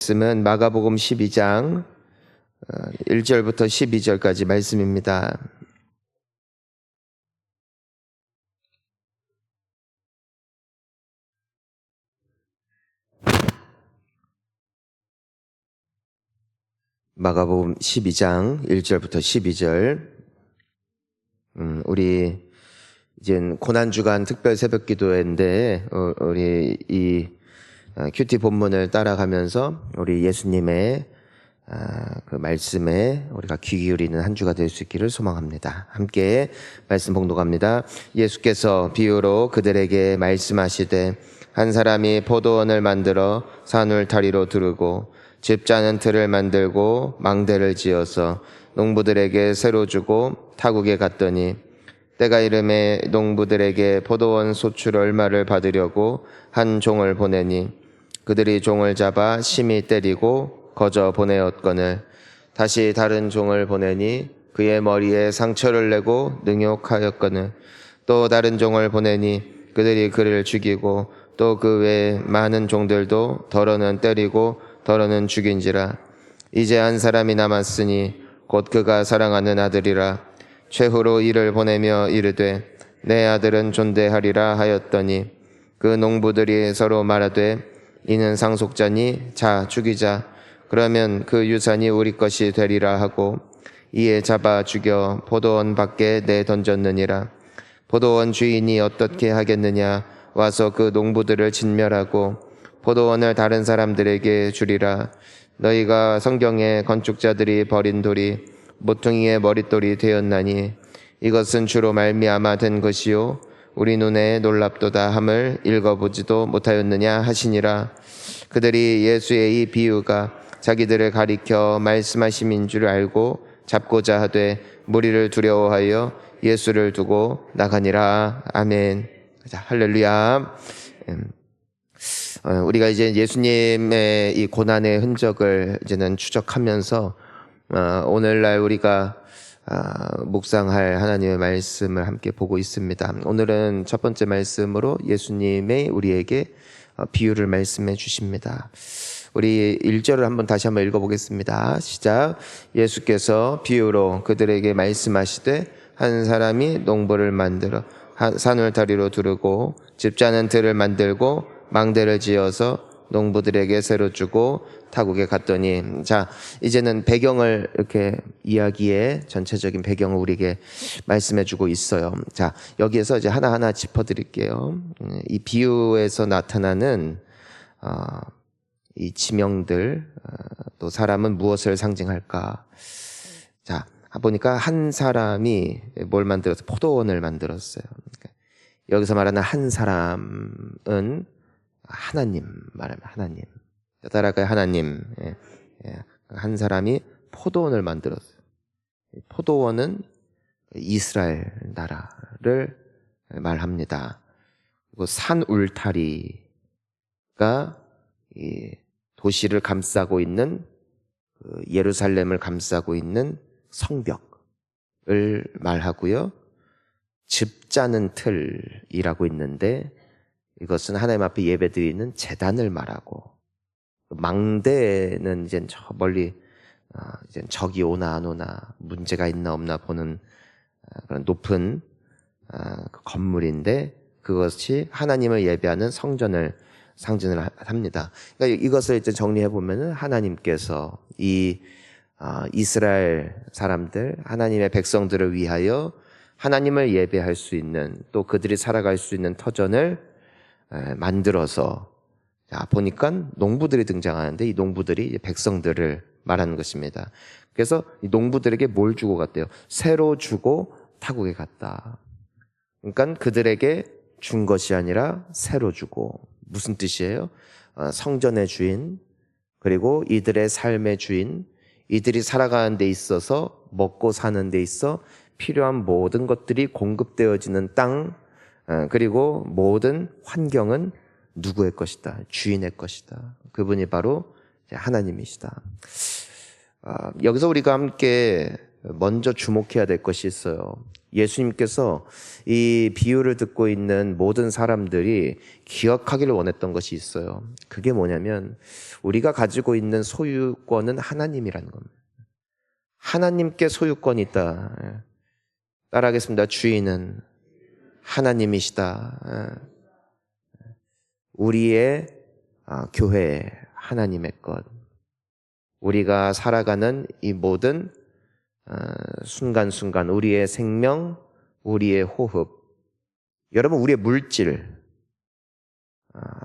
말씀은 마가복음 12장 1절부터 12절까지 말씀입니다. 마가복음 12장 1절부터 12절. 우리 이제 고난주간 특별 새벽 기도회인데 우리 이 큐티 본문을 따라가면서 우리 예수님의 그 말씀에 우리가 귀 기울이는 한 주가 될 수 있기를 소망합니다. 함께 말씀 봉독합니다. 예수께서 비유로 그들에게 말씀하시되 한 사람이 포도원을 만들어 산울타리로 두르고 집 짜는 틀을 만들고 망대를 지어서 농부들에게 새로 주고 타국에 갔더니 때가 이름에 농부들에게 포도원 소출 얼마를 받으려고 한 종을 보내니 그들이 종을 잡아 심히 때리고 거저 보내었거늘 다시 다른 종을 보내니 그의 머리에 상처를 내고 능욕하였거늘 또 다른 종을 보내니 그들이 그를 죽이고 또 그 외에 많은 종들도 더러는 때리고 더러는 죽인지라. 이제 한 사람이 남았으니 곧 그가 사랑하는 아들이라. 최후로 이를 보내며 이르되 내 아들은 존대하리라 하였더니 그 농부들이 서로 말하되 이는 상속자니 자 죽이자. 그러면 그 유산이 우리 것이 되리라 하고 이에 잡아 죽여 포도원 밖에 내던졌느니라. 포도원 주인이 어떻게 하겠느냐. 와서 그 농부들을 진멸하고 포도원을 다른 사람들에게 주리라. 너희가 성경에 건축자들이 버린 돌이 모퉁이의 머릿돌이 되었나니 이것은 주로 말미암아 된 것이요 우리 눈에 놀랍도다 함을 읽어보지도 못하였느냐 하시니라. 그들이 예수의 이 비유가 자기들을 가리켜 말씀하심인 줄 알고 잡고자 하되 무리를 두려워하여 예수를 두고 나가니라. 아멘. 자, 할렐루야. 우리가 이제 예수님의 이 고난의 흔적을 이제는 추적하면서 오늘날 우리가 묵상할 하나님의 말씀을 함께 보고 있습니다. 오늘은 첫 번째 말씀으로 예수님의 우리에게 비유를 말씀해 주십니다. 우리 1절을 다시 한번 읽어보겠습니다. 시작. 예수께서 비유로 그들에게 말씀하시되 한 사람이 농부를 만들어 산울타리로 두르고 집 짜는 틀을 만들고 망대를 지어서 농부들에게 새로 주고 타국에 갔더니. 자, 이제는 배경을 이렇게 이야기의 전체적인 배경을 우리에게 말씀해 주고 있어요. 자, 여기에서 이제 하나하나 짚어드릴게요. 이 비유에서 나타나는 이 지명들, 또 사람은 무엇을 상징할까? 자, 보니까 한 사람이 뭘 만들었어요? 포도원을 만들었어요. 여기서 말하는 한 사람은 하나님 말하면 하나님. 따라가요 하나님. 한 사람이 포도원을 만들었어요. 포도원은 이스라엘 나라를 말합니다. 그리고 산 울타리가 이 도시를 감싸고 있는 예루살렘을 감싸고 있는 성벽을 말하고요. 집 짜는 틀이라고 있는데 이것은 하나님 앞에 예배드리는 제단을 말하고, 망대는 이제 저 멀리 이제 적이 오나 안 오나 문제가 있나 없나 보는 그런 높은 건물인데 그것이 하나님을 예배하는 성전을 상징을 합니다. 그러니까 이것을 이제 정리해 보면은 하나님께서 이 이스라엘 사람들, 하나님의 백성들을 위하여 하나님을 예배할 수 있는, 또 그들이 살아갈 수 있는 터전을 만들어서, 자, 보니까 농부들이 등장하는데 이 농부들이 백성들을 말하는 것입니다. 그래서 이 농부들에게 뭘 주고 갔대요? 새로 주고 타국에 갔다. 그러니까 그들에게 준 것이 아니라 새로 주고. 무슨 뜻이에요? 성전의 주인, 그리고 이들의 삶의 주인, 이들이 살아가는 데 있어서 먹고 사는 데 있어 필요한 모든 것들이 공급되어지는 땅, 그리고 모든 환경은 누구의 것이다? 주인의 것이다. 그분이 바로 하나님이시다. 여기서 우리가 함께 먼저 주목해야 될 것이 있어요. 예수님께서 이 비유를 듣고 있는 모든 사람들이 기억하기를 원했던 것이 있어요. 그게 뭐냐면 우리가 가지고 있는 소유권은 하나님이라는 겁니다. 하나님께 소유권이 있다. 따라하겠습니다. 주인은 하나님이시다. 우리의 교회 하나님의 것. 우리가 살아가는 이 모든 순간순간 우리의 생명, 우리의 호흡, 여러분 우리의 물질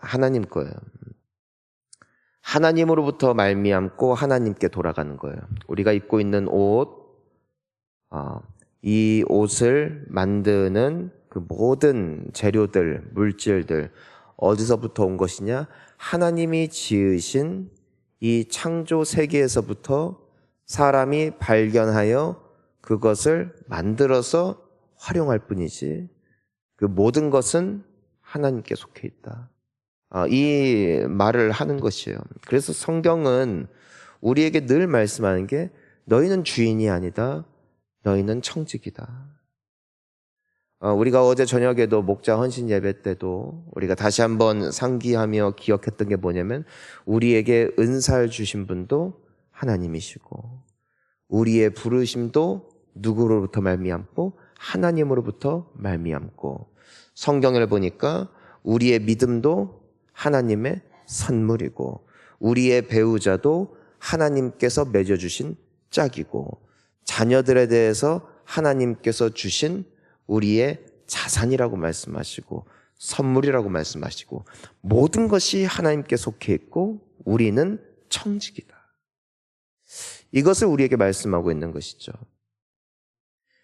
하나님 거예요. 하나님으로부터 말미암고 하나님께 돌아가는 거예요. 우리가 입고 있는 옷, 이 옷을 만드는 그 모든 재료들, 물질들 어디서부터 온 것이냐? 하나님이 지으신 이 창조 세계에서부터 사람이 발견하여 그것을 만들어서 활용할 뿐이지 그 모든 것은 하나님께 속해 있다. 이 말을 하는 것이에요. 그래서 성경은 우리에게 늘 말씀하는 게 너희는 주인이 아니다. 너희는 청직이다. 우리가 어제 저녁에도 목자 헌신 예배 때도 우리가 다시 한번 상기하며 기억했던 게 뭐냐면 우리에게 은사를 주신 분도 하나님이시고 우리의 부르심도 누구로부터 말미암고 하나님으로부터 말미암고 성경을 보니까 우리의 믿음도 하나님의 선물이고 우리의 배우자도 하나님께서 맺어주신 짝이고 자녀들에 대해서 하나님께서 주신 우리의 자산이라고 말씀하시고 선물이라고 말씀하시고 모든 것이 하나님께 속해 있고 우리는 청직이다. 이것을 우리에게 말씀하고 있는 것이죠.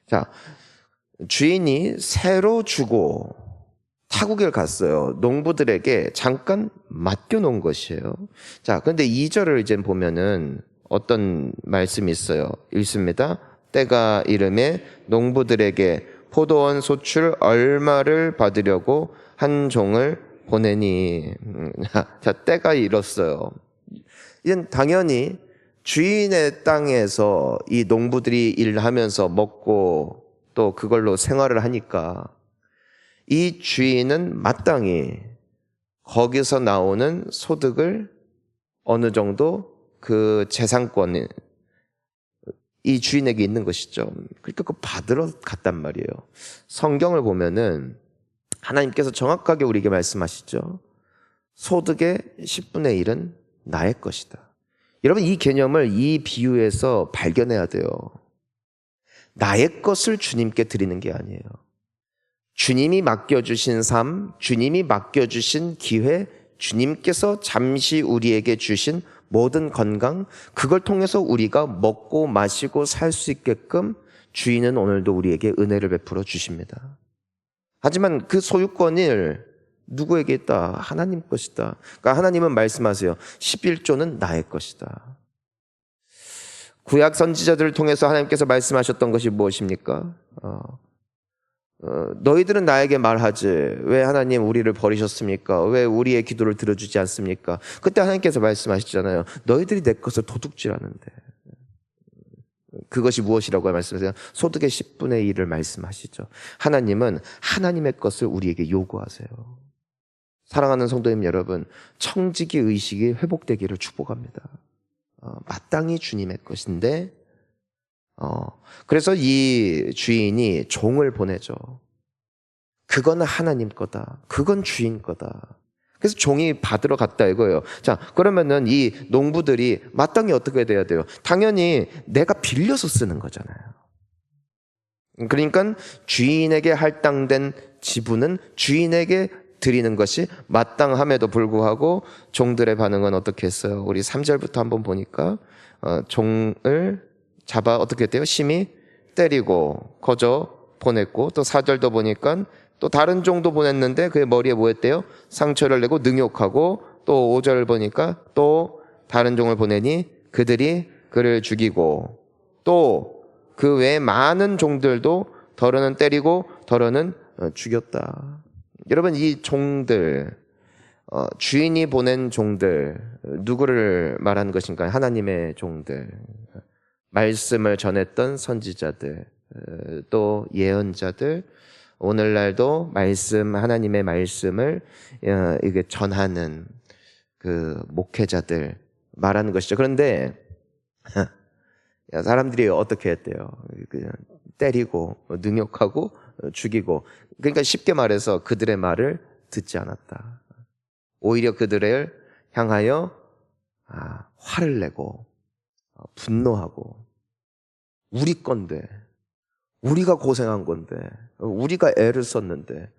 자, 주인이 새로 주고 타국에 갔어요. 농부들에게 잠깐 맡겨놓은 것이에요. 자, 그런데 2절을 이제 보면은 어떤 말씀이 있어요. 읽습니다. 때가 이름에 농부들에게 포도원 소출 얼마를 받으려고 한 종을 보내니. 자, 때가 이렇어요. 이젠 당연히 주인의 땅에서 이 농부들이 일하면서 먹고 또 그걸로 생활을 하니까 이 주인은 마땅히 거기서 나오는 소득을 어느 정도 그 재산권이 이 주인에게 있는 것이죠. 그러니까 그거 받으러 갔단 말이에요. 성경을 보면은 하나님께서 정확하게 우리에게 말씀하시죠. 소득의 10분의 1은 나의 것이다. 여러분 이 개념을 이 비유에서 발견해야 돼요. 나의 것을 주님께 드리는 게 아니에요. 주님이 맡겨주신 삶, 주님이 맡겨주신 기회, 주님께서 잠시 우리에게 주신 모든 건강, 그걸 통해서 우리가 먹고 마시고 살 수 있게끔 주인은 오늘도 우리에게 은혜를 베풀어 주십니다. 하지만 그 소유권을 누구에게 있다? 하나님 것이다. 그러니까 하나님은 말씀하세요. 11조는 나의 것이다. 구약 선지자들을 통해서 하나님께서 말씀하셨던 것이 무엇입니까? 너희들은 나에게 말하지 왜 하나님 우리를 버리셨습니까? 왜 우리의 기도를 들어주지 않습니까? 그때 하나님께서 말씀하시잖아요. 너희들이 내 것을 도둑질하는데. 그것이 무엇이라고 말씀하세요? 소득의 10분의 1을 말씀하시죠. 하나님은 하나님의 것을 우리에게 요구하세요. 사랑하는 성도님 여러분, 청지기 의식이 회복되기를 축복합니다. 마땅히 주님의 것인데 그래서 이 주인이 종을 보내죠. 그건 하나님 거다. 그건 주인 거다. 그래서 종이 받으러 갔다 이거예요. 자, 그러면은 이 농부들이 마땅히 어떻게 돼야 돼요? 당연히 내가 빌려서 쓰는 거잖아요. 그러니까 주인에게 할당된 지분은 주인에게 드리는 것이 마땅함에도 불구하고 종들의 반응은 어떻게 했어요? 우리 3절부터 한번 보니까 종을 잡아 어떻게 했대요? 심히 때리고 거저 보냈고 또 4절도 보니까 또 다른 종도 보냈는데 그의 머리에 뭐 했대요? 상처를 내고 능욕하고 또 5절 보니까 또 다른 종을 보내니 그들이 그를 죽이고 또 그 외에 많은 종들도 더러는 때리고 더러는 죽였다. 여러분 이 종들 주인이 보낸 종들 누구를 말하는 것인가요? 하나님의 종들. 말씀을 전했던 선지자들, 또 예언자들, 오늘날도 하나님의 말씀을 이게 전하는 그 목회자들 말하는 것이죠. 그런데 사람들이 어떻게 했대요? 그냥 때리고 능욕하고 죽이고, 그러니까 쉽게 말해서 그들의 말을 듣지 않았다. 오히려 그들을 향하여 화를 내고 분노하고, 우리 건데, 우리가 고생한 건데, 우리가 애를 썼는데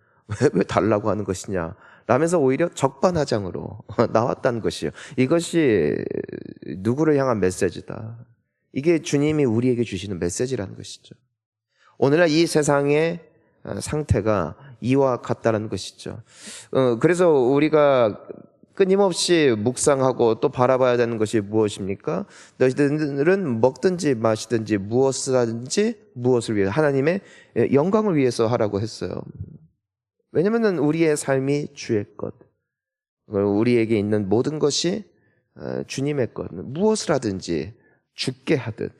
왜 달라고 하는 것이냐 라면서 오히려 적반하장으로 나왔다는 것이에요. 이것이 누구를 향한 메시지다. 이게 주님이 우리에게 주시는 메시지라는 것이죠. 오늘날 이 세상의 상태가 이와 같다는 것이죠. 그래서 우리가 끊임없이 묵상하고 또 바라봐야 되는 것이 무엇입니까? 너희들은 먹든지 마시든지 무엇을 하든지 무엇을 위해, 하나님의 영광을 위해서 하라고 했어요. 왜냐하면 우리의 삶이 주의 것, 우리에게 있는 모든 것이 주님의 것, 무엇을 하든지 죽게 하듯,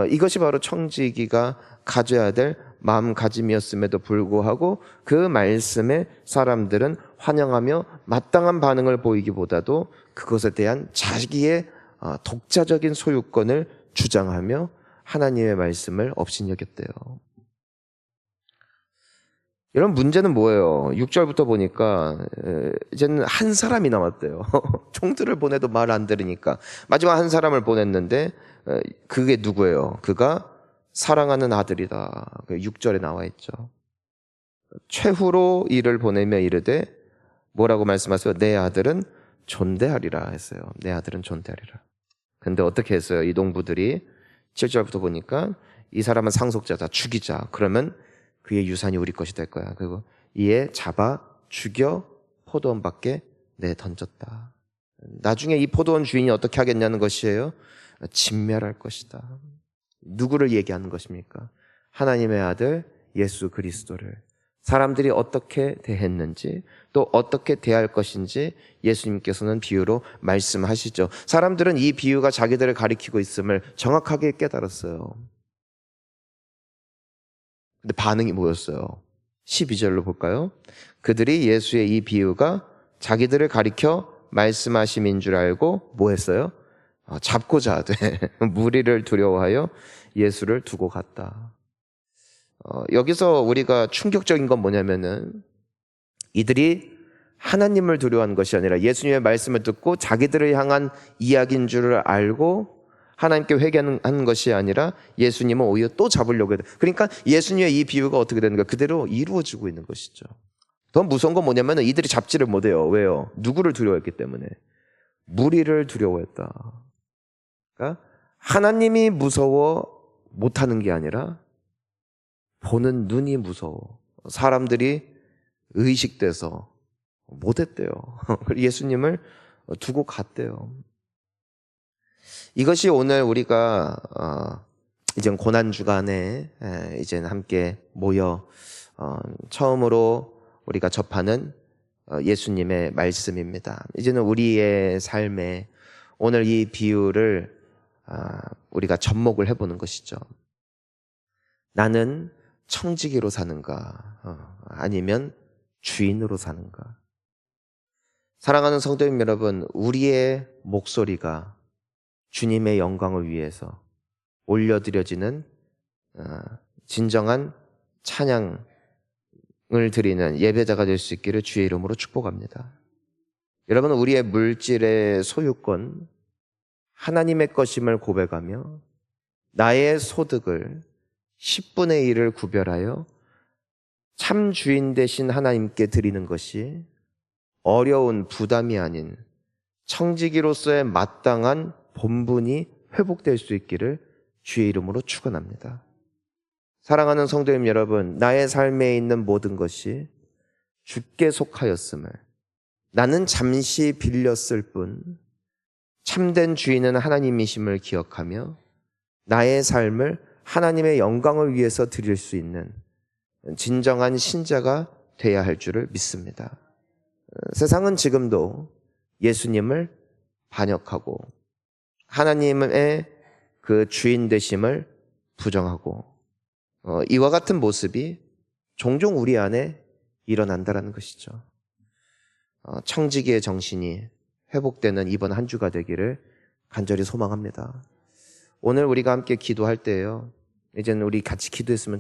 이것이 바로 청지기가 가져야 될 마음가짐이었음에도 불구하고 그 말씀에 사람들은 환영하며 마땅한 반응을 보이기보다도 그것에 대한 자기의 독자적인 소유권을 주장하며 하나님의 말씀을 업신여겼대요. 여러분, 문제는 뭐예요? 6절부터 보니까 이제는 한 사람이 남았대요. 총들을 보내도 말 안 들으니까 마지막 한 사람을 보냈는데, 그게 누구예요? 그가 사랑하는 아들이다. 6절에 나와 있죠. 최후로 이를 보내며 이르되 뭐라고 말씀하세요? 내 아들은 존대하리라 했어요. 내 아들은 존대하리라. 근데 어떻게 했어요? 이 농부들이 7절부터 보니까 이 사람은 상속자다, 죽이자. 그러면 그의 유산이 우리 것이 될 거야. 그리고 이에 잡아 죽여 포도원 밖에 내던졌다. 나중에 이 포도원 주인이 어떻게 하겠냐는 것이에요. 진멸할 것이다. 누구를 얘기하는 것입니까? 하나님의 아들 예수 그리스도를. 사람들이 어떻게 대했는지, 또 어떻게 대할 것인지 예수님께서는 비유로 말씀하시죠. 사람들은 이 비유가 자기들을 가리키고 있음을 정확하게 깨달았어요. 근데 반응이 뭐였어요? 12절로 볼까요? 그들이 예수의 이 비유가 자기들을 가리켜 말씀하심인 줄 알고 뭐 했어요? 잡고자 하되 무리를 두려워하여 예수를 두고 갔다. 여기서 우리가 충격적인 건 뭐냐면은, 이들이 하나님을 두려워한 것이 아니라 예수님의 말씀을 듣고 자기들을 향한 이야기인 줄을 알고 하나님께 회개하는 것이 아니라 예수님은 오히려 또 잡으려고 해요. 그러니까 예수님의 이 비유가 어떻게 되는가? 그대로 이루어지고 있는 것이죠. 더 무서운 건 뭐냐면 이들이 잡지를 못해요. 왜요? 누구를 두려워했기 때문에. 무리를 두려워했다. 그러니까 하나님이 무서워 못하는 게 아니라 보는 눈이 무서워. 사람들이 의식돼서 못했대요. 예수님을 두고 갔대요. 이것이 오늘 우리가 이제 고난주간에 이제는 함께 모여 처음으로 우리가 접하는 예수님의 말씀입니다. 이제는 우리의 삶에 오늘 이 비유를 우리가 접목을 해보는 것이죠. 나는 청지기로 사는가, 아니면 주인으로 사는가? 사랑하는 성도님 여러분, 우리의 목소리가 주님의 영광을 위해서 올려드려지는 진정한 찬양을 드리는 예배자가 될 수 있기를 주의 이름으로 축복합니다. 여러분, 우리의 물질의 소유권, 하나님의 것임을 고백하며 나의 소득을 10분의 1을 구별하여 참 주인 되신 하나님께 드리는 것이 어려운 부담이 아닌 청지기로서의 마땅한 본분이 회복될 수 있기를 주의 이름으로 축원합니다. 사랑하는 성도님 여러분, 나의 삶에 있는 모든 것이 주께 속하였음을, 나는 잠시 빌렸을 뿐 참된 주인은 하나님이심을 기억하며 나의 삶을 하나님의 영광을 위해서 드릴 수 있는 진정한 신자가 돼야 할 줄을 믿습니다. 세상은 지금도 예수님을 반역하고 하나님의 그 주인 되심을 부정하고 이와 같은 모습이 종종 우리 안에 일어난다라는 것이죠. 청지기의 정신이 회복되는 이번 한 주가 되기를 간절히 소망합니다. 오늘 우리가 함께 기도할 때요. 이제는 우리 같이 기도했으면